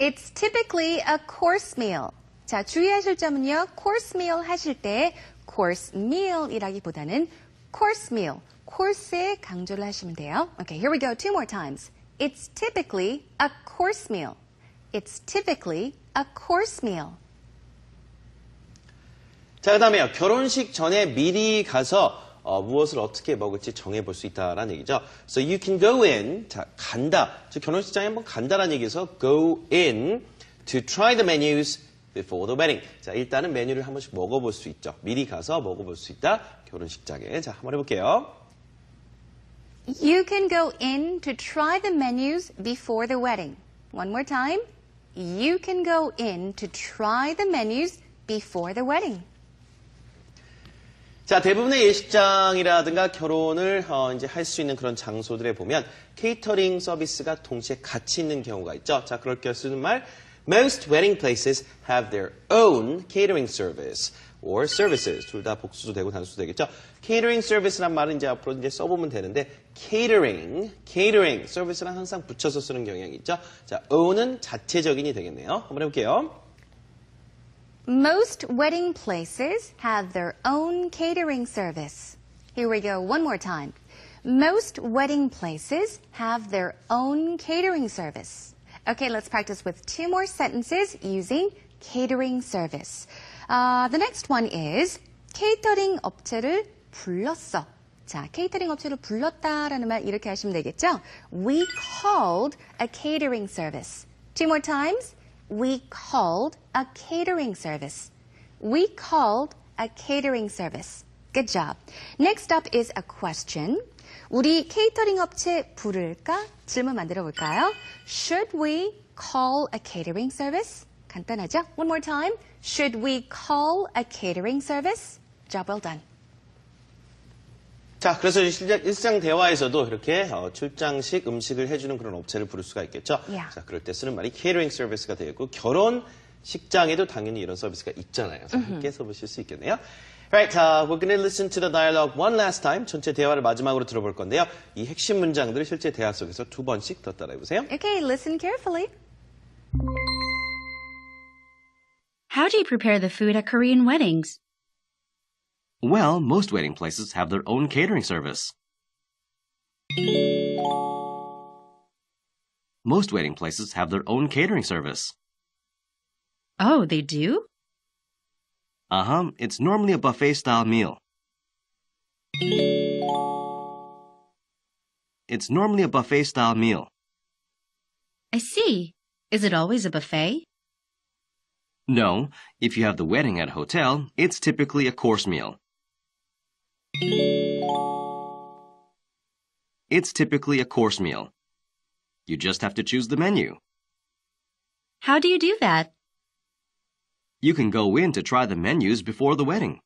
It's typically a course meal. 자, 주의하실 점은요. course meal 하실 때 course meal이라기보다는 course meal, course에 강조를 하시면 돼요. Okay, here we go. Two more times. It's typically a course meal. It's typically a course meal. 자, 그 다음에요. 결혼식 전에 미리 가서 무엇을 어떻게 먹을지 정해볼 수 있다라는 얘기죠. So you can go in, 자, 간다. 즉 결혼식장에 한번 간다라는 얘기에서 go in to try the menus before the wedding. 자, 일단은 메뉴를 한 번씩 먹어볼 수 있죠. 미리 가서 먹어볼 수 있다. 결혼식장에. 자, 한번 해볼게요. You can go in to try the menus before the wedding. One more time. You can go in to try the menus before the wedding. 자, 대부분의 예식장이라든가 결혼을 이제 할 수 있는 그런 장소들에 보면 케이터링 서비스가 동시에 같이 있는 경우가 있죠. 자, 그럴 때 쓰는 말 Most wedding places have their own catering service or services. 둘 다 복수도 되고 단수도 되겠죠. Catering service란 말은 이제 앞으로 이제 써보면 되는데 catering 서비스랑 항상 붙여서 쓰는 경향이 있죠. 자, own은 자체적인이 되겠네요. 한번 해볼게요. Most wedding places have their own catering service. Here we go one more time. Most wedding places have their own catering service. Okay, let's practice with two more sentences using catering service. The next one is 케이터링 업체를 불렀어. 자, 케이터링 업체를 불렀다라는 말 이렇게 하시면 되겠죠? We called a catering service. Two more times. We called a catering service. We called a catering service. Good job. Next up is a question. 우리 케이터링 업체 부를까? 질문 만들어 볼까요? Should we call a catering service? 간단하죠? One more time. Should we call a catering service? Job well done. 자, 그래서 일상 대화에서도 이렇게 출장식 음식을 해주는 그런 업체를 부를 수가 있겠죠. Yeah. 자, 그럴 때 쓰는 말이 catering service가 되겠고 결혼식장에도 당연히 이런 서비스가 있잖아요. 자, 함께 써보실 수 있겠네요. Right, we're going to listen to the dialogue one last time. 전체 대화를 마지막으로 들어볼 건데요. 이 핵심 문장들을 실제 대화 속에서 두 번씩 더 따라해보세요. Okay, listen carefully. How do you prepare the food at Korean weddings? Well, most wedding places have their own catering service. Most wedding places have their own catering service. Oh, they do? Uh-huh. It's normally a buffet-style meal. It's normally a buffet-style meal. I see. Is it always a buffet? No, if you have the wedding at a hotel, it's typically a course meal. It's typically a course meal. You just have to choose the menu. How do you do that? You can go in to try the menus before the wedding.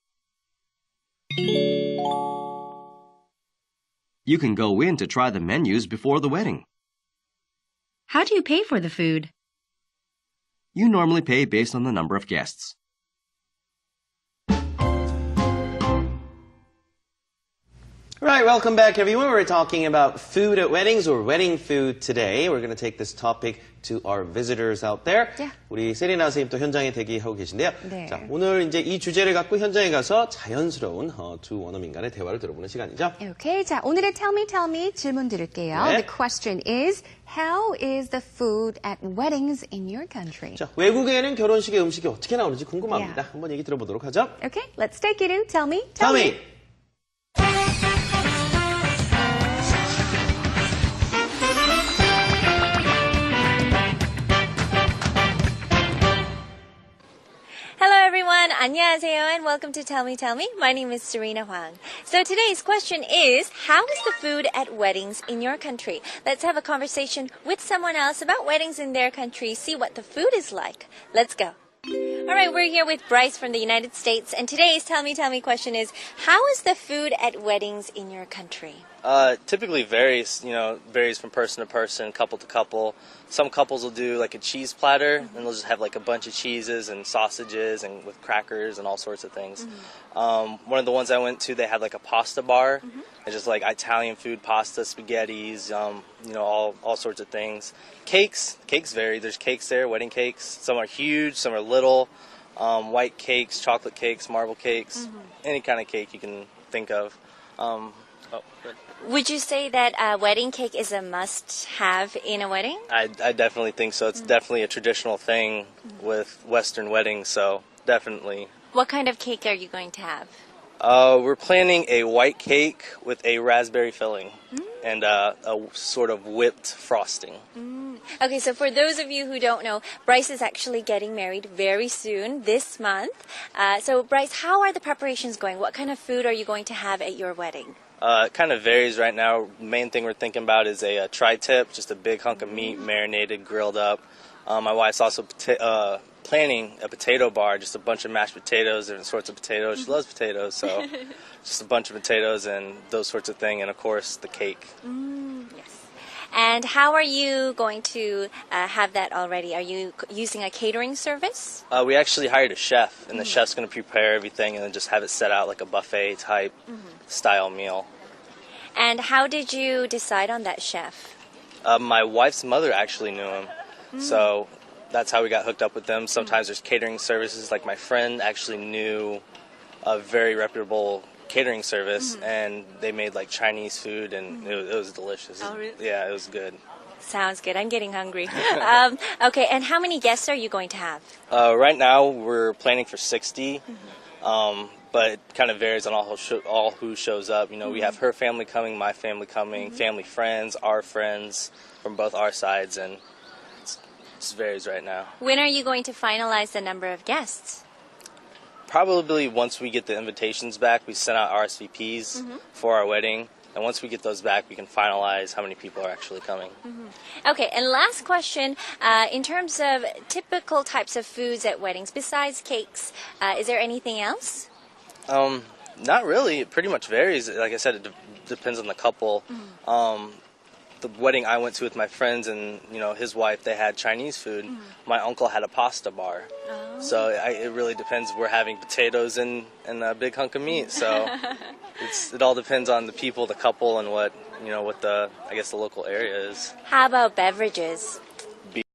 You can go in to try the menus before the wedding. How do you pay for the food? You normally pay based on the number of guests. Right, welcome back everyone. We're talking about food at weddings or wedding food today. We're going to take this topic to our visitors out there. Yeah. 우리 세리나 선생님 또 현장에 대기하고 계신데요. 네. 자, 오늘 이제 이 주제를 갖고 현장에 가서 자연스러운 두 원어민 간의 대화를 들어보는 시간이죠. Okay, 자, 오늘의 tell me 질문 드릴게요. 네. The question is, how is the food at weddings in your country? 자, 외국에는 결혼식의 음식이 어떻게 나오는지 궁금합니다. Yeah. 한번 얘기 들어보도록 하죠. Okay, let's take it in. Tell me. Tell me. 안녕하세요 and welcome to Tell Me. My name is Serena Huang. So today's question is, how is the food at weddings in your country? Let's have a conversation with someone else about weddings in their country, see what the food is like. Let's go. All right, we're here with Bryce from the United States and today's Tell Me question is, how is the food at weddings in your country? Typically varies, varies from person to person, couple to couple. Some couples will do like a cheese platter, and they'll just have like a bunch of cheeses and sausages and with crackers and all sorts of things. One of the ones I went to, they had like a pasta bar, and just like Italian food, pasta, spaghettis, all sorts of things. Cakes vary. There's cakes there, wedding cakes. Some are huge, some are little. White cakes, chocolate cakes, marble cakes, any kind of cake you can think of. Good. Would you say that a wedding cake is a must-have in a wedding? I definitely think so. It's definitely a traditional thing with Western weddings, so definitely. What kind of cake are you going to have? We're planning a white cake with a raspberry filling and a sort of whipped frosting. Okay, so for those of you who don't know, Bryce is actually getting married very soon, this month. So Bryce, how are the preparations going? What kind of food are you going to have at your wedding? It kind of varies right now. Main thing we're thinking about is a tri-tip, just a big hunk of meat, marinated, grilled up. My wife's also planning a potato bar, just a bunch of mashed potatoes, different sorts of potatoes. She loves potatoes, so just a bunch of potatoes and those sorts of things, and of course the cake. Yes. And how are you going to have that already? Are you using a catering service? We actually hired a chef, and the chef's going to prepare everything and then just have it set out like a buffet type style meal. And how did you decide on that chef? My wife's mother actually knew him, so that's how we got hooked up with them. Sometimes there's catering services, like my friend actually knew a very reputable catering service, and they made like Chinese food, and it was delicious. Oh, really? Yeah, it was good. Sounds good. I'm getting hungry. Okay, and how many guests are you going to have? Right now we're planning for 60, but it kind of varies on all who shows up. We have her family coming, my family coming, family friends, our friends from both our sides, and it just varies right now. When are you going to finalize the number of guests? Probably once we get the invitations back. We sent out RSVPs for our wedding, and once we get those back, we can finalize how many people are actually coming. Okay, and last question, in terms of typical types of foods at weddings, besides cakes, is there anything else? Not really. It pretty much varies. Like I said, it depends on the couple. The wedding I went to with my friends and his wife, they had Chinese food. My uncle had a pasta bar. So it really depends. We're having potatoes and a big hunk of meat. So it all depends on the people, the couple, and what the local area is. How about beverages?